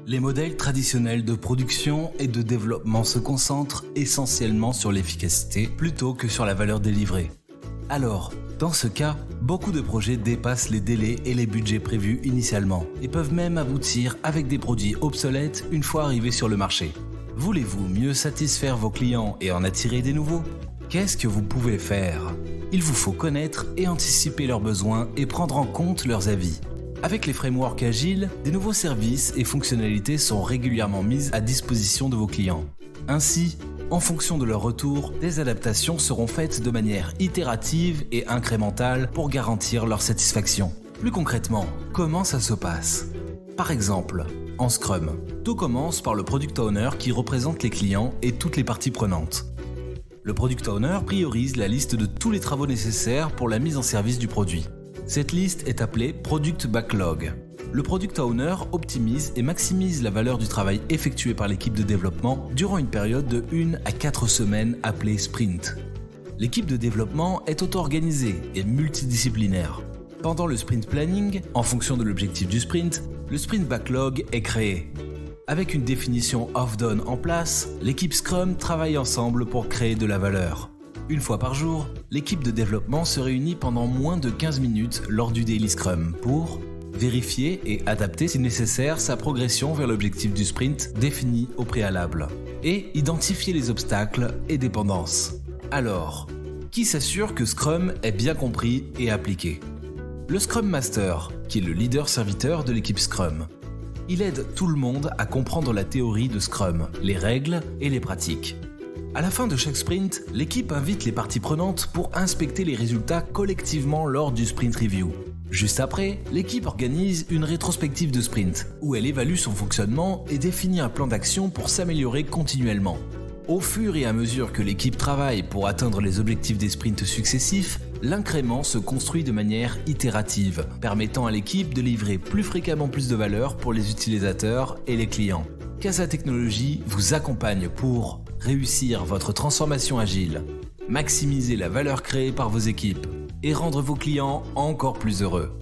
Les modèles traditionnels de production et de développement se concentrent essentiellement sur l'efficacité plutôt que sur la valeur délivrée. Alors, dans ce cas, beaucoup de projets dépassent les délais et les budgets prévus initialement et peuvent même aboutir avec des produits obsolètes une fois arrivés sur le marché. Voulez-vous mieux satisfaire vos clients et en attirer des nouveaux ? Qu'est-ce que vous pouvez faire ? Il vous faut connaître et anticiper leurs besoins et prendre en compte leurs avis. Avec les frameworks agiles, des nouveaux services et fonctionnalités sont régulièrement mises à disposition de vos clients. Ainsi, en fonction de leur retour, des adaptations seront faites de manière itérative et incrémentale pour garantir leur satisfaction. Plus concrètement, comment ça se passe ? Par exemple, en Scrum, tout commence par le Product Owner qui représente les clients et toutes les parties prenantes. Le Product Owner priorise la liste de tous les travaux nécessaires pour la mise en service du produit. Cette liste est appelée Product Backlog. Le Product Owner optimise et maximise la valeur du travail effectué par l'équipe de développement durant une période de 1 à 4 semaines appelée sprint. L'équipe de développement est auto-organisée et multidisciplinaire. Pendant le sprint planning, en fonction de l'objectif du sprint, le sprint backlog est créé. Avec une définition off-done en place, l'équipe Scrum travaille ensemble pour créer de la valeur. Une fois par jour, l'équipe de développement se réunit pendant moins de 15 minutes lors du Daily Scrum pour vérifier et adapter si nécessaire sa progression vers l'objectif du sprint défini au préalable et identifier les obstacles et dépendances. Alors, qui s'assure que Scrum est bien compris et appliqué ? Le Scrum Master, qui est le leader serviteur de l'équipe Scrum. Il aide tout le monde à comprendre la théorie de Scrum, les règles et les pratiques. À la fin de chaque sprint, l'équipe invite les parties prenantes pour inspecter les résultats collectivement lors du sprint review. Juste après, l'équipe organise une rétrospective de sprint, où elle évalue son fonctionnement et définit un plan d'action pour s'améliorer continuellement. Au fur et à mesure que l'équipe travaille pour atteindre les objectifs des sprints successifs, l'incrément se construit de manière itérative, permettant à l'équipe de livrer plus fréquemment plus de valeur pour les utilisateurs et les clients. Casa Technologies vous accompagne pour réussir votre transformation agile, maximiser la valeur créée par vos équipes et rendre vos clients encore plus heureux.